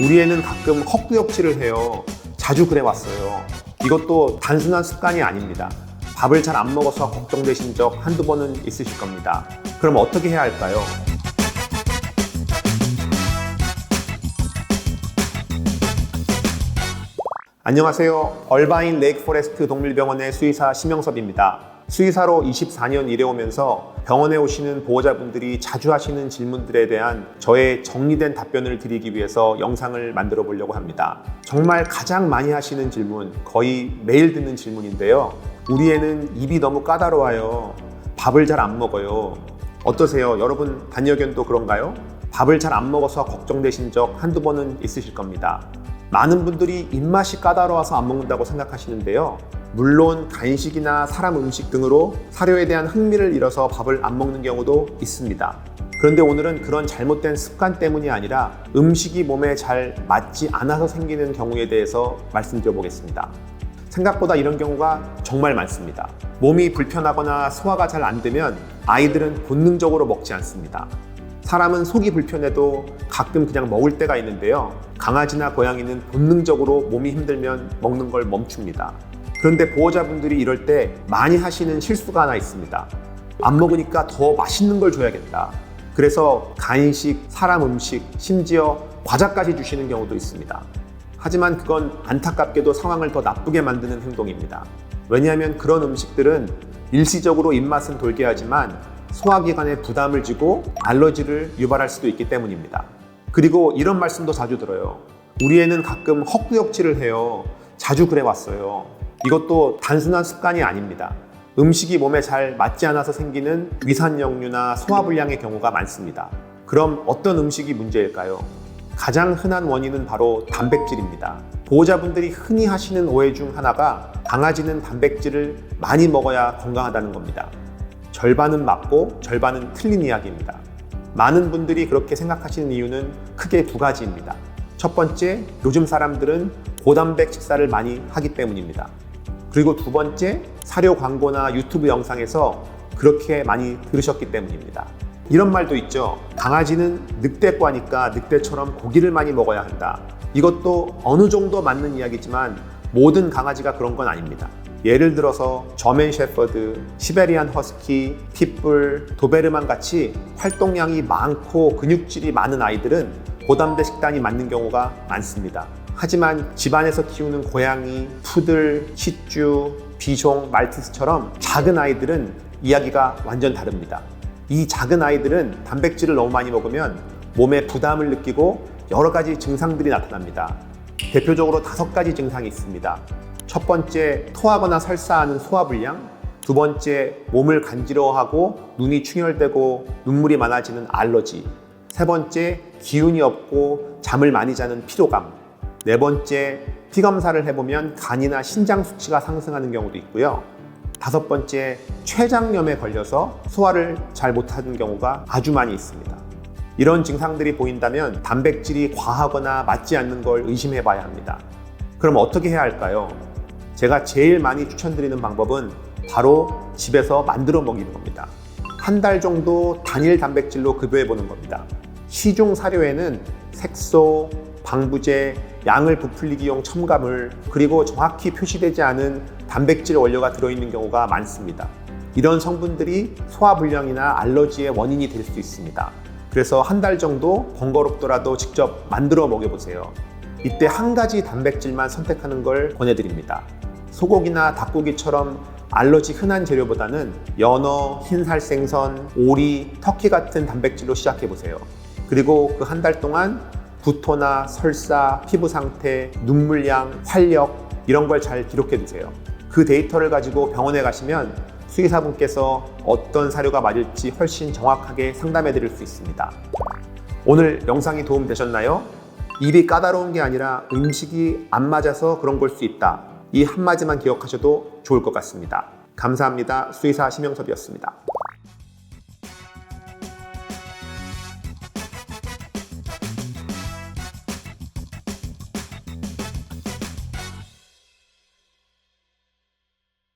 우리 애는 가끔 헛구역질을 해요. 자주 그래왔어요. 이것도 단순한 습관이 아닙니다. 밥을 잘 안 먹어서 걱정되신 적 한두 번은 있으실 겁니다. 그럼 어떻게 해야 할까요? 안녕하세요. 얼바인 레이크 포레스트 동물병원의 수의사 심영섭입니다. 수의사로 24년 일해오면서 병원에 오시는 보호자분들이 자주 하시는 질문들에 대한 저의 정리된 답변을 드리기 위해서 영상을 만들어 보려고 합니다. 정말 가장 많이 하시는 질문, 거의 매일 듣는 질문인데요. 우리 애는 입이 너무 까다로워요. 밥을 잘 안 먹어요. 어떠세요? 여러분 반려견도 그런가요? 밥을 잘 안 먹어서 걱정되신 적 한두 번은 있으실 겁니다. 많은 분들이 입맛이 까다로워서 안 먹는다고 생각하시는데요. 물론 간식이나 사람 음식 등으로 사료에 대한 흥미를 잃어서 밥을 안 먹는 경우도 있습니다. 그런데 오늘은 그런 잘못된 습관 때문이 아니라 음식이 몸에 잘 맞지 않아서 생기는 경우에 대해서 말씀드려 보겠습니다. 생각보다 이런 경우가 정말 많습니다. 몸이 불편하거나 소화가 잘 안 되면 아이들은 본능적으로 먹지 않습니다. 사람은 속이 불편해도 가끔 그냥 먹을 때가 있는데요. 강아지나 고양이는 본능적으로 몸이 힘들면 먹는 걸 멈춥니다. 그런데 보호자분들이 이럴 때 많이 하시는 실수가 하나 있습니다. 안 먹으니까 더 맛있는 걸 줘야겠다. 그래서 간식, 사람 음식, 심지어 과자까지 주시는 경우도 있습니다. 하지만 그건 안타깝게도 상황을 더 나쁘게 만드는 행동입니다. 왜냐하면 그런 음식들은 일시적으로 입맛은 돌게 하지만 소화기관에 부담을 주고 알러지를 유발할 수도 있기 때문입니다. 그리고 이런 말씀도 자주 들어요. 우리 애는 가끔 헛구역질을 해요. 자주 그래왔어요. 이것도 단순한 습관이 아닙니다. 음식이 몸에 잘 맞지 않아서 생기는 위산역류나 소화불량의 경우가 많습니다. 그럼 어떤 음식이 문제일까요? 가장 흔한 원인은 바로 단백질입니다. 보호자분들이 흔히 하시는 오해 중 하나가 강아지는 단백질을 많이 먹어야 건강하다는 겁니다. 절반은 맞고 절반은 틀린 이야기입니다. 많은 분들이 그렇게 생각하시는 이유는 크게 두 가지입니다. 첫 번째, 요즘 사람들은 고단백 식사를 많이 하기 때문입니다. 그리고 두 번째, 사료 광고나 유튜브 영상에서 그렇게 많이 들으셨기 때문입니다. 이런 말도 있죠. 강아지는 늑대과니까 늑대처럼 고기를 많이 먹어야 한다. 이것도 어느 정도 맞는 이야기지만 모든 강아지가 그런 건 아닙니다. 예를 들어서 저맨 셰퍼드, 시베리안 허스키, 핏불, 도베르만 같이 활동량이 많고 근육질이 많은 아이들은 고단백 식단이 맞는 경우가 많습니다. 하지만 집안에서 키우는 고양이, 푸들, 시쭈, 비숑, 말티즈처럼 작은 아이들은 이야기가 완전 다릅니다. 이 작은 아이들은 단백질을 너무 많이 먹으면 몸에 부담을 느끼고 여러 가지 증상들이 나타납니다. 대표적으로 5가지 증상이 있습니다. 첫 번째, 토하거나 설사하는 소화불량. 두 번째, 몸을 간지러워하고 눈이 충혈되고 눈물이 많아지는 알러지. 세 번째, 기운이 없고 잠을 많이 자는 피로감. 네 번째, 피검사를 해보면 간이나 신장 수치가 상승하는 경우도 있고요. 다섯 번째, 췌장염에 걸려서 소화를 잘 못하는 경우가 아주 많이 있습니다. 이런 증상들이 보인다면 단백질이 과하거나 맞지 않는 걸 의심해 봐야 합니다. 그럼 어떻게 해야 할까요? 제가 제일 많이 추천드리는 방법은 바로 집에서 만들어 먹이는 겁니다. 한 달 정도 단일 단백질로 급여해 보는 겁니다. 시중 사료에는 색소, 방부제, 양을 부풀리기용 첨가물, 그리고 정확히 표시되지 않은 단백질 원료가 들어있는 경우가 많습니다. 이런 성분들이 소화불량이나 알러지의 원인이 될 수 있습니다. 그래서 한 달 정도 번거롭더라도 직접 만들어 먹여보세요. 이때 한 가지 단백질만 선택하는 걸 권해드립니다. 소고기나 닭고기처럼 알러지 흔한 재료보다는 연어, 흰살 생선, 오리, 터키 같은 단백질로 시작해보세요. 그리고 그 한 달 동안 구토나 설사, 피부 상태, 눈물량, 활력 이런 걸 잘 기록해 두세요. 그 데이터를 가지고 병원에 가시면 수의사분께서 어떤 사료가 맞을지 훨씬 정확하게 상담해 드릴 수 있습니다. 오늘 영상이 도움 되셨나요? 입이 까다로운 게 아니라 음식이 안 맞아서 그런 걸 수 있다. 이 한마디만 기억하셔도 좋을 것 같습니다. 감사합니다. 수의사 심영섭이었습니다.